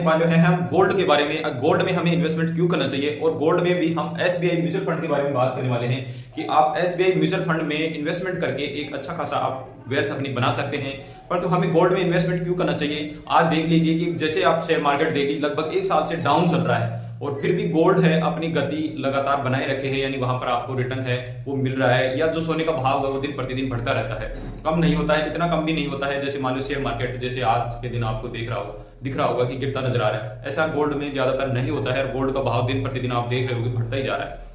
वाले हैं हम गोल्ड के बारे में। गोल्ड में हमें इन्वेस्टमेंट क्यों करना चाहिए, और गोल्ड में भी हम एसबीआई म्यूचुअल फंड के बारे में बात करने वाले हैं कि आप एसबीआई म्यूचुअल फंड में इन्वेस्टमेंट करके एक अच्छा खासा आप वेल्थ अपनी बना सकते हैं। पर तो हमें गोल्ड में इन्वेस्टमेंट क्यों करना चाहिए, आज देख लीजिए कि जैसे आप शेयर मार्केट देखिए लगभग एक साल से डाउन चल रहा है और फिर भी गोल्ड है अपनी गति लगातार बनाए रखे है, यानी वहां पर आपको रिटर्न है वो मिल रहा है, या जो सोने का भाव है वो दिन प्रतिदिन बढ़ता रहता है, कम नहीं होता है, इतना कम भी नहीं होता है। जैसे मान लो शेयर मार्केट जैसे आज के दिन आपको दिख रहा होगा कि गिरता नजर आ रहा है, ऐसा गोल्ड में ज्यादातर नहीं होता है और गोल्ड का भाव दिन प्रतिदिन आप देख रहे हो बढ़ता ही जा रहा है।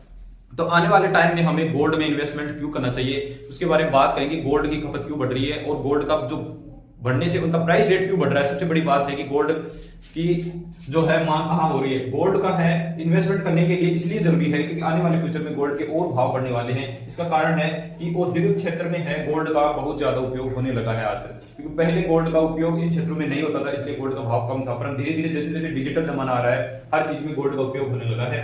तो आने वाले टाइम में हमें गोल्ड में इन्वेस्टमेंट क्यों करना चाहिए उसके बारे में बात करेंगे। गोल्ड की खपत क्यों बढ़ रही है और गोल्ड का जो बढ़ने से उनका प्राइस रेट क्यों बढ़ रहा है। सबसे बड़ी बात है कि गोल्ड की जो है मांग कहां हो रही है, गोल्ड का है इन्वेस्टमेंट करने के लिए इसलिए जरूरी है क्योंकि आने वाले फ्यूचर में गोल्ड के और भाव बढ़ने वाले हैं। इसका कारण है कि औद्योगिक क्षेत्र में है गोल्ड का बहुत ज्यादा उपयोग होने लगा है आजकल, क्योंकि पहले गोल्ड का उपयोग इन क्षेत्रों में नहीं होता था, इसलिए गोल्ड का भाव कम था। पर धीरे धीरे जैसे जैसे डिजिटल जमाना आ रहा है हर चीज में गोल्ड का उपयोग होने लगा है।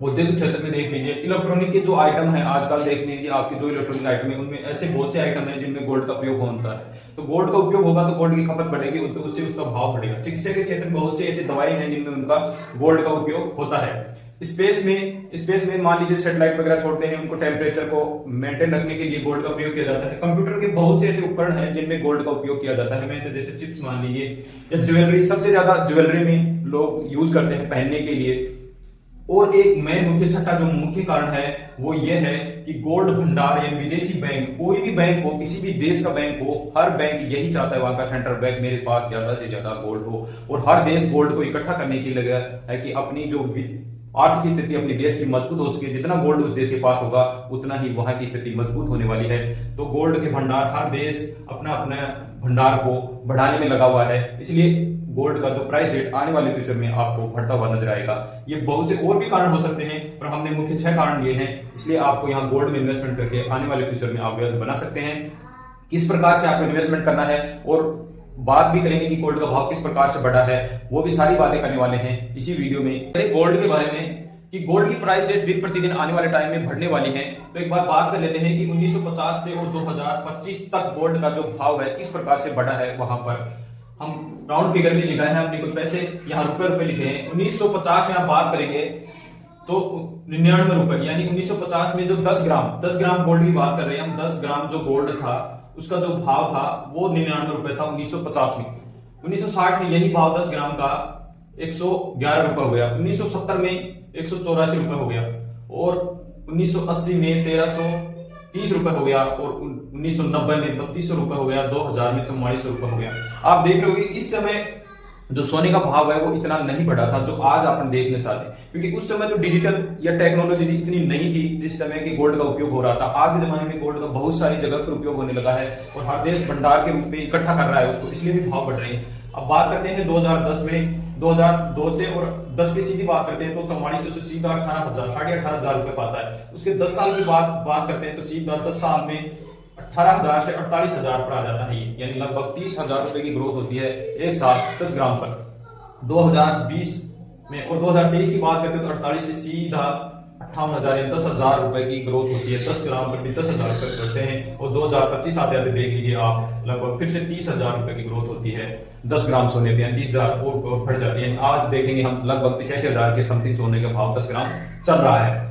औद्योगिक क्षेत्र में देख लीजिए इलेक्ट्रॉनिक के जो आइटम है आजकल देख लीजिए आपके जो इलेक्ट्रॉनिक आइटम है उनमें ऐसे बहुत से आइटम है जिनमें गोल्ड का उपयोग होता है। तो गोल्ड का उपयोग होगा तो गोल्ड की खपत बढ़ेगी तो उससे उसका भाव बढ़ेगा। चिकित्सा के क्षेत्र में बहुत से ऐसी दवाई हैं जिनमें उनका गोल्ड का उपयोग होता है। स्पेस में मान लीजिए सैटेलाइट वगैरह छोड़ते हैं, उनको टेम्परेचर को मेंटेन रखने के लिए गोल्ड का उपयोग किया जाता है। कंप्यूटर के बहुत से ऐसे उपकरण हैं जिनमें गोल्ड का उपयोग किया जाता है। तो जैसे चिप्स मान लीजिए या ज्वेलरी, सबसे ज्यादा ज्वेलरी में लोग यूज करते हैं पहनने के लिए। और एक मेन मुख्य छठा जो मुख्य कारण है वो ये है कि गोल्ड भंडार या विदेशी बैंक, कोई भी बैंक हो, किसी भी देश का बैंक हो, हर बैंक यही चाहता है वहां का सेंट्रल बैंक मेरे पास ज्यादा से ज्यादा गोल्ड हो। और हर देश गोल्ड को इकट्ठा करने के लिए लगा है कि अपनी जो आर्थिक स्थिति अपने देश की मजबूत हो सके, जितना गोल्ड उस देश के पास होगा उतना ही वहां की स्थिति मजबूत होने वाली है। तो गोल्ड के भंडार हर देश अपना अपना भंडार को बढ़ाने में लगा हुआ है, इसलिए गोल्ड का जो प्राइस रेट आने वाले फ्यूचर में आपको बढ़ता हुआ नजर आएगा। ये बहुत से और भी कारण हो सकते हैं पर हमने मुख्य 6 कारण लिए हैं, इसलिए आपको यहाँ गोल्ड में इन्वेस्टमेंट करके आने वाले फ्यूचर में आप वेल्थ बना सकते हैं। किस प्रकार से आपको इन्वेस्टमेंट करना है और बात भी करेंगे कि गोल्ड का भाव किस प्रकार से बढ़ा है, वो भी सारी बातें करने वाले हैं इसी वीडियो में। गोल्ड के बारे में कि गोल्ड की प्राइस रेट दिन प्रतिदिन आने वाले टाइम में बढ़ने वाली है, तो एक बार बात कर लेते हैं कि 1950 से और 2025 तक गोल्ड का जो भाव है किस प्रकार से बढ़ा है। वहां पर हम राउंड फिगर में लिखा है, हमने कुछ पैसे यहाँ रुपए लिखे हैं। 1950 में आप बात करेंगे तो 99 रुपए, यानी 1950 में जो 10 ग्राम गोल्ड की बात कर रहे हैं हम, 10 ग्राम जो गोल्ड था उसका जो भाव था वो 99 रुपए था 1950 में। 1960 में यही भाव 10 ग्राम का 111 रुपए हो गया, 1970 में 184 रुपए हो गया, और 1980 में 1330 रुपए हो गया, और 1990 में 3200 रुपए हो गया, 2000 में 4400 रुपए हो गया। आप देख रहे हो कि इस समय जो सोने का भाव है वो इतना नहीं बढ़ा था जो आज अपन देखना चाहते हैं, क्योंकि उस समय जो डिजिटल या टेक्नोलॉजी इतनी नहीं थी जिस समय की गोल्ड का उपयोग हो रहा था। आज के जमाने में गोल्ड का बहुत सारी जगह पर उपयोग होने लगा है और हर देश भंडार के रूप में इकट्ठा कर रहा है उसको, इसलिए भी भाव बढ़ रहे हैं। अब बात करते हैं 2010 में, 2002 से और 10 की सीधी बात करते हैं तो 4400 से सीधा 18,000 18,500 रुपए पाता है। उसके 10 साल की बात करते हैं तो सीधा 10 साल में 18,000 से 48,000 पर आ जाता है, यानी लगभग 30,000 रुपए की ग्रोथ होती है एक साल 10 ग्राम पर। 2020 में और 2023 की बात करते हैं तो 48 से सीधा 58,000 या 10,000 रुपए की ग्रोथ होती है। 10 ग्राम पर भी 10,000 रुपए करते हैं, और 2025 आते आते देख लीजिए आप लगभग फिर से 30,000 रुपए की ग्रोथ होती है 10 ग्राम सोने पे, 30,000 और बढ़ जाती है। आज देखेंगे हम लगभग 85,000 के समथिंग सोने का भाव 10 ग्राम चल रहा है।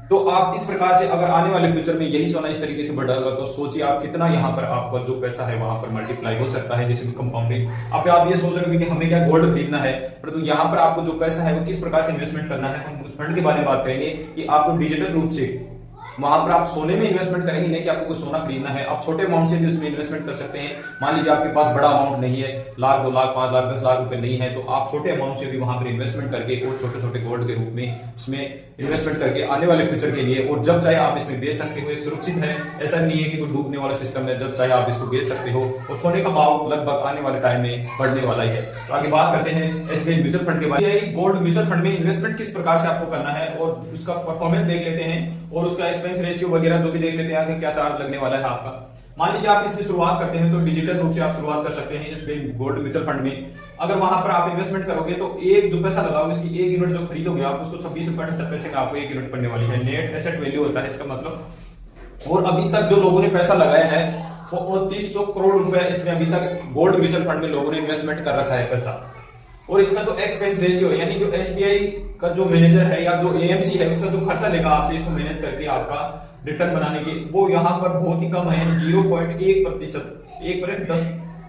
तो आप इस प्रकार से अगर आने वाले फ्यूचर में यही सोना इस तरीके से बढ़ेगा तो सोचिए आप कितना यहाँ पर आपका जो पैसा है वहां पर मल्टीप्लाई हो सकता है, जैसे कि कंपाउंडिंग। आप ये सोच रहे हो कि हमें क्या गोल्ड खरीदना है, परंतु यहाँ पर आपको जो पैसा है वो किस प्रकार से इन्वेस्टमेंट करना है, हम उस फंड के बारे में बात करेंगे कि आपको डिजिटल रूप से वहां पर आप सोने में इन्वेस्टमेंट करेंगे, नहीं कि आपको कुछ सोना खरीदना है। आप छोटे अमाउंट से भी उसमें इन्वेस्टमेंट कर सकते हैं। मान लीजिए आपके पास बड़ा अमाउंट नहीं है, लाख 2 लाख 5 लाख 10 लाख रुपए नहीं है, तो आप छोटे अमाउंट से भी वहां पर इन्वेस्टमेंट करके और छोटे छोटे गोल्ड के रूप में उसमें इन्वेस्टमेंट करके आने वाले फ्यूचर के लिए, और जब चाहे आप इसमें बेच सकते हो, एक सुरक्षित है, ऐसा नहीं है कि कोई डूबने वाला सिस्टम है, जब चाहे आप इसको बेच सकते हो। और सोने का भाव लगभग आने वाले टाइम में बढ़ने वाला ही है। तो आगे बात करते हैं एसबीआई म्यूचुअल फंड के बारे में। गोल्ड म्यूचुअल फंड में इन्वेस्टमेंट किस प्रकार से आपको करना है और उसका परफॉर्मेंस देख लेते हैं, और उसका एक्सपेंस रेशियो वगैरह जो भी देख लेते हैं कि क्या चार्ज लगने वाला है आपका। मान लीजिए आप इसमें शुरुआत करते हैं तो डिजिटल रूप से आप शुरुआत कर सकते हैं एसबीआई गोल्ड म्यूचुअल फंड में। अगर वहां पर आप इन्वेस्टमेंट करोगे तो एक जो पैसा लगाओगे इसकी 1 यूनिट जो खरीदोगे आप उसको 26 रुपए 78 पैसे का आपको 1 यूनिट पड़ने वाली है। नेट एसेट वैल्यू होता है इसका मतलब। और अभी तक जो लोगों ने पैसा लगाया है वो 2900 करोड़ रुपए इसमें अभी तक गोल्ड म्यूचुअल फंड में लोगों ने इन्वेस्टमेंट कर रखा है पैसा। और इसका जो एक्सपेंस रेशियो है, यानी जो एसबीआई का जो मैनेजर है या जो एएमसी है उसका जो खर्चा लेगा आपसे इसको मैनेज करके आपका रिटर्न बनाने की, वो यहाँ पर बहुत ही कम है, 0.1%,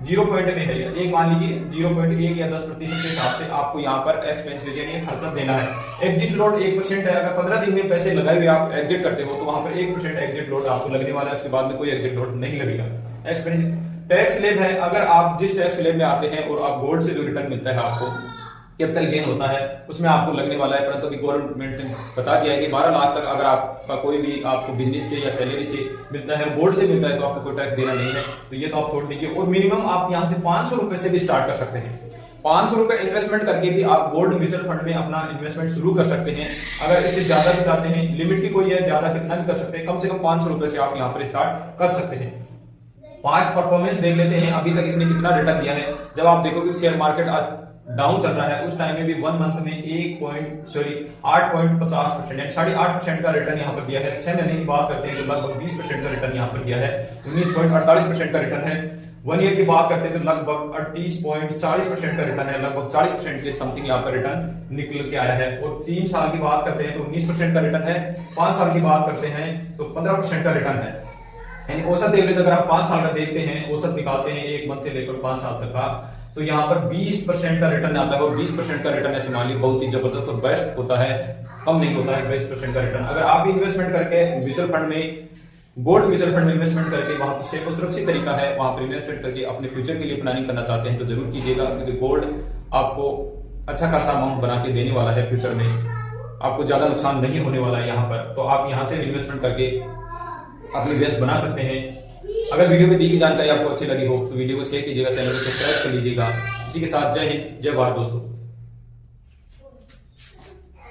0 पॉइंट में है। एक मान लीजिए 0.1 या 10% के हिसाब से आपको यहाँ पर एक्सपेंस यानी खर्चा देना है। एग्जिट लोड 1% है। अगर 15 दिन में पैसे लगाए हुए आप एग्जिट करते हो तो वहां पर 1% एग्जिट लोड आपको लगने वाला है, उसके बाद में कोई एग्जिट लोड नहीं लगेगा। एक्सपेंस टैक्स स्लैब है, अगर आप जिस टैक्स स्लैब में आते हैं और आप गोल्ड से जो रिटर्न मिलता है आपको कैपिटल गेन होता है उसमें आपको लगने वाला है, परंतु अभी गवर्नमेंट ने बता दिया है कि 12 लाख तक अगर आपका कोई भी आपको बिजनेस से या सैलरी से मिलता है, बोर्ड से मिलता है, तो आपको कोई टैक्स देना नहीं है, तो ये तो आप छोड़ दीजिए। और मिनिमम आप यहाँ से 500 रुपए से भी स्टार्ट कर सकते हैं। 500 रुपए इन्वेस्टमेंट करके भी आप गोल्ड म्यूचुअल फंड में अपना इन्वेस्टमेंट शुरू कर सकते हैं। अगर इससे ज्यादा भी चाहते हैं, लिमिट की कोई है, ज्यादा कितना भी कर सकते हैं, कम से कम 500 रुपए से आप यहाँ पर स्टार्ट कर सकते हैं। 5 परफॉर्मेंस देख लेते हैं, अभी तक इसने कितना रिटर्न दिया है। जब आप देखोगे शेयर मार्केट आज डाउन चल रहा है, उस टाइम में भी 1 मंथ में 8.50% यानी 8.5% का रिटर्न यहाँ पर दिया है। 6 महीने की बात करते हैं तो लगभग 20% का रिटर्न यहाँ पर दिया है। 19.48% का रिटर्न है। 1 ईयर की बात करते हैं तो लगभग 38.40% का रिटर्न है, लगभग 40% के समथिंग यहाँ पर रिटर्न निकल के आया है। और 3 साल की बात करते हैं तो 19% का रिटर्न है। 5 साल की बात करते हैं तो 15% का रिटर्न है। यानी औसत एवरेज अगर आप 5 साल का देखते हैं, औसत निकालते हैं 1 मंथ से लेकर 5 साल तक का, तो यहाँ पर 20% का रिटर्न आता है। और 20% का रिटर्न ऐसे मान ली बहुत ही जबरदस्त और बेस्ट होता है, कम नहीं होता है 20% का रिटर्न। अगर आप भी इन्वेस्टमेंट करके म्यूचुअल फंड में, गोल्ड म्यूचुअल फंड में इन्वेस्टमेंट करके वहां पर सेफ और सुरक्षित तरीका है, वहां पर इन्वेस्टमेंट करके अपने फ्यूचर के लिए प्लानिंग करना चाहते हैं तो जरूर कीजिएगा, क्योंकि गोल्ड आपको अच्छा खासा अमाउंट बना के देने वाला है फ्यूचर में, आपको ज्यादा नुकसान नहीं होने वाला है यहाँ पर। तो आप यहाँ से इन्वेस्टमेंट करके अपनी वेल्थ बना सकते हैं। अगर वीडियो में दी गई जानकारी आपको अच्छी लगी हो तो वीडियो को शेयर कीजिएगा, चैनल को सब्सक्राइब कर लीजिएगा। इसी के साथ जय हिंद, जय भारत दोस्तों।